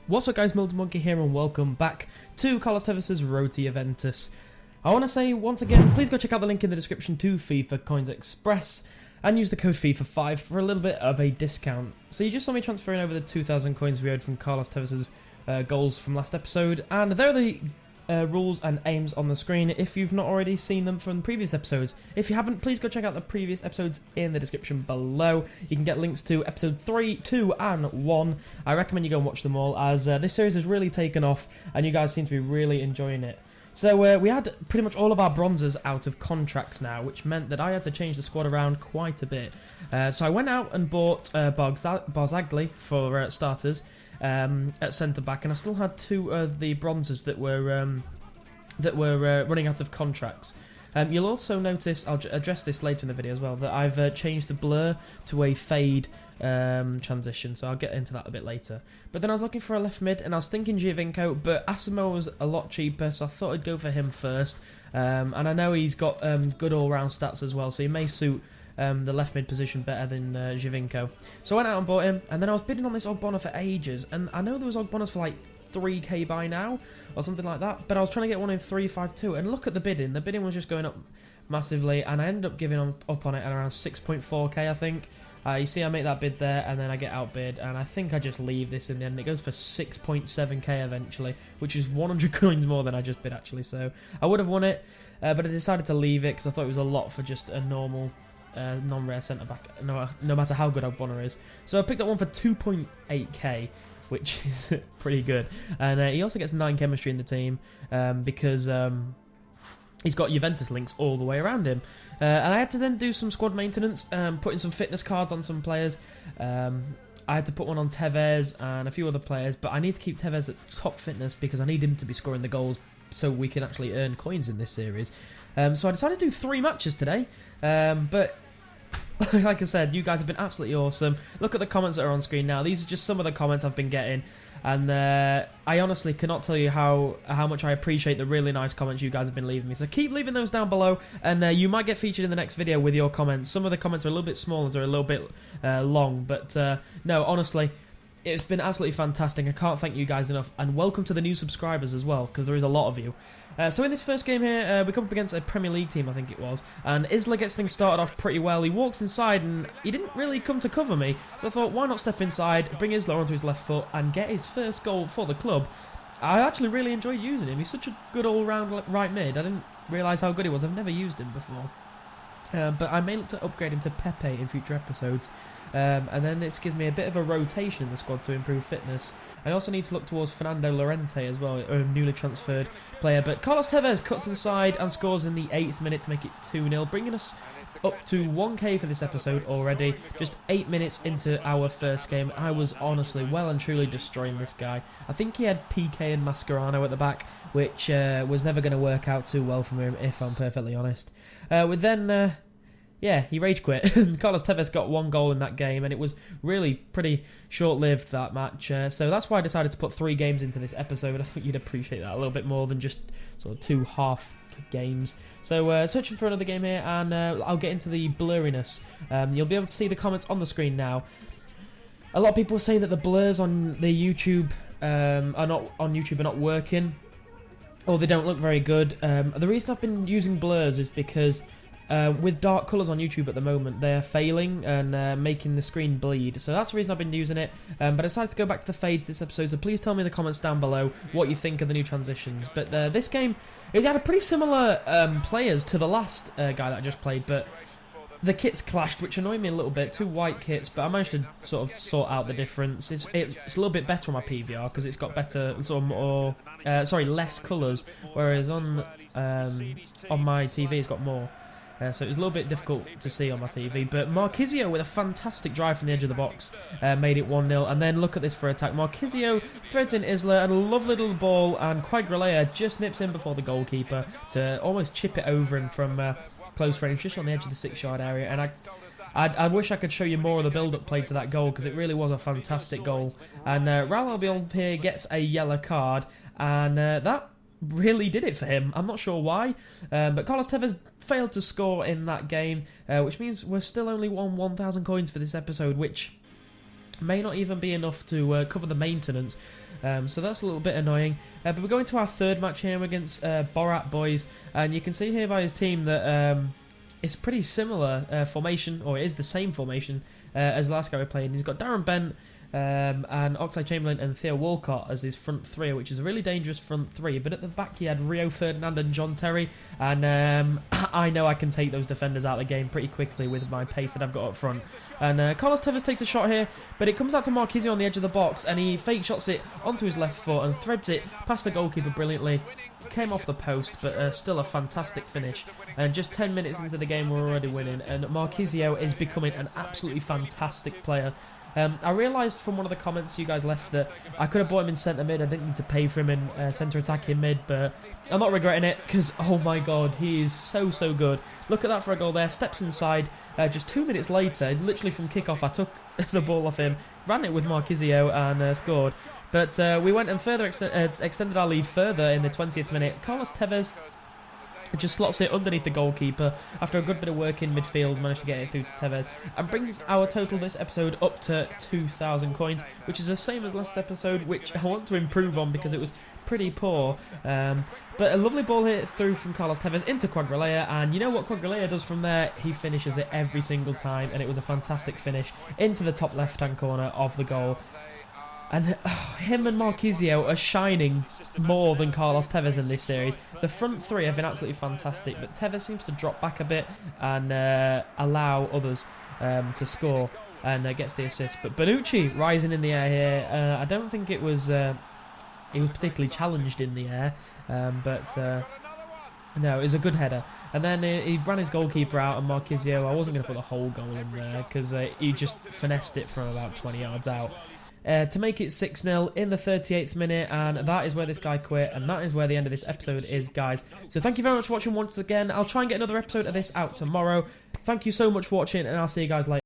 What's up guys, Milton Monkey here and welcome back to Tevez's Road to Juventus. I want to say once again, please go check out the link in the description to FIFA Coins Express and use the code FIFA5 for a little bit of a discount. So you just saw me transferring over the 2,000 coins we owed from Tevez's goals from last episode, and there are the rules and aims on the screen if you've not already seen them from the previous episodes. If you haven't, please go check out the previous episodes in the description below. You can get links to episode 3, 2 and 1. I recommend you go and watch them all, as this series has really taken off and you guys seem to be really enjoying it. So we had pretty much all of our bronzers out of contracts now, which meant that I had to change the squad around quite a bit. So I went out and bought Barzagli for starters at centre back, and I still had two of the bronzers that were running out of contracts. You'll also notice, I'll address this later in the video as well, that I've changed the blur to a fade transition, so I'll get into that a bit later. But then I was looking for a left mid, and I was thinking Giovinco, but Asimo was a lot cheaper, so I thought I'd go for him first. And I know he's got good all-round stats as well, so he may suit the left mid position better than Giovinco. So I went out and bought him, and then I was bidding on this Ogbonna for ages, and I know there was Ogbonas for like 3k by now, or something like that, but I was trying to get one in 352, and look at the bidding was just going up massively, and I ended up giving up on it at around 6.4k I think. You see I make that bid there, and then I get outbid, and I think I just leave this in the end. It goes for 6.7k eventually, which is 100 coins more than I just bid actually, so I would have won it, but I decided to leave it because I thought it was a lot for just a normal non-rare centre-back, no matter how good Ogbonna is. So I picked up one for 2.8k, which is pretty good. And he also gets 9 chemistry in the team because he's got Juventus links all the way around him. And I had to then do some squad maintenance, putting some fitness cards on some players. I had to put one on Tevez and a few other players, but I need to keep Tevez at top fitness because I need him to be scoring the goals so we can actually earn coins in this series. So I decided to do 3 matches today, but like I said, you guys have been absolutely awesome. Look at the comments that are on screen now. These are just some of the comments I've been getting, and I honestly cannot tell you how much I appreciate the really nice comments you guys have been leaving me. So keep leaving those down below, and you might get featured in the next video with your comments. Some of the comments are a little bit small, they're a little bit long, but no, honestly, it's been absolutely fantastic. I can't thank you guys enough, and welcome to the new subscribers as well, because there is a lot of you. So in this first game here, we come up against a Premier League team, I think it was, and Isla gets things started off pretty well. He walks inside, and he didn't really come to cover me, so I thought, why not step inside, bring Isla onto his left foot, and get his first goal for the club. I actually really enjoyed using him. He's such a good all-round right mid. I didn't realise how good he was. I've never used him before. But I may look to upgrade him to Pepe in future episodes. And then this gives me a bit of a rotation in the squad to improve fitness. I also need to look towards Fernando Llorente as well, a newly transferred player. But Tevez cuts inside and scores in the 8th minute to make it 2-0, bringing us up to 1k for this episode already. Just 8 minutes into our first game, I was honestly well and truly destroying this guy. I think he had PK and Mascherano at the back, which was never going to work out too well for him, if I'm perfectly honest. Yeah, he rage quit. Carlos Tevez got 1 goal in that game, and it was really pretty short-lived, that match. So that's why I decided to put 3 games into this episode. I think you'd appreciate that a little bit more than just sort of 2 half games. So searching for another game here, and I'll get into the blurriness. You'll be able to see the comments on the screen now. A lot of people are saying that the blurs on the YouTube are not working, or they don't look very good. The reason I've been using blurs is because with dark colours on YouTube at the moment, they're failing and making the screen bleed. So that's the reason I've been using it. But I decided to go back to the fades this episode, so please tell me in the comments down below what you think of the new transitions. But this game, it had a pretty similar players to the last guy that I just played, but the kits clashed, which annoyed me a little bit. 2 white kits, but I managed to sort of sort out the difference. It's a little bit better on my PVR because it's got better, sort of more, less colours, whereas on my TV it's got more. So it was a little bit difficult to see on my TV, but Marquisio with a fantastic drive from the edge of the box made it 1-0, and then look at this for attack. Marquisio threads in Isla, and a lovely little ball, and Quagliarella just nips in before the goalkeeper to almost chip it over him from close range, just on the edge of the 6-yard area. And I wish I could show you more of the build-up play to that goal, because it really was a fantastic goal. And Raul Albiol here gets a yellow card, and that really did it for him. I'm not sure why, but Carlos Tevez failed to score in that game, which means we're still only won 1,000 coins for this episode, which may not even be enough to cover the maintenance. So that's a little bit annoying. But we're going to our third match here against Borat Boys, and you can see here by his team that it's a pretty similar formation, or it is the same formation as the last guy we played. He's got Darren Bent and Oxlade-Chamberlain and Theo Walcott as his front three, which is a really dangerous front three. But at the back he had Rio Ferdinand and John Terry, and I know I can take those defenders out of the game pretty quickly with my pace that I've got up front. And Carlos Tevez takes a shot here, but it comes out to Marquisio on the edge of the box, and he fake shots it onto his left foot and threads it past the goalkeeper brilliantly. Came off the post, but still a fantastic finish. And just 10 minutes into the game, we're already winning, and Marquisio is becoming an absolutely fantastic player. I realised from one of the comments you guys left that I could have bought him in centre mid. I didn't need to pay for him in centre attacking mid, but I'm not regretting it, because oh my god, he is so good. Look at that for a goal there. Steps inside. Just 2 minutes later, literally from kickoff, I took the ball off him, ran it with Marquisio and scored. But we went and further extended our lead further in the 20th minute. Carlos Tevez just slots it underneath the goalkeeper after a good bit of work in midfield, managed to get it through to Tevez, and brings our total this episode up to 2,000 coins, which is the same as last episode, which I want to improve on because it was pretty poor. But a lovely ball hit through from Carlos Tevez into Quagliarella, and you know what Quagliarella does from there? He finishes it every single time, and it was a fantastic finish into the top left-hand corner of the goal. And him and Marquisio are shining more than Carlos Tevez in this series. The front three have been absolutely fantastic, but Tevez seems to drop back a bit and allow others to score, and gets the assist. But Bonucci rising in the air here. I don't think it was he was particularly challenged in the air, but no, it was a good header. And then he ran his goalkeeper out, and Marquisio, I wasn't going to put the whole goal in there because he just finessed it from about 20 yards out. To make it 6-0 in the 38th minute, and that is where this guy quit, and that is where the end of this episode is, guys. So thank you very much for watching once again. I'll try and get another episode of this out tomorrow. Thank you so much for watching, and I'll see you guys later.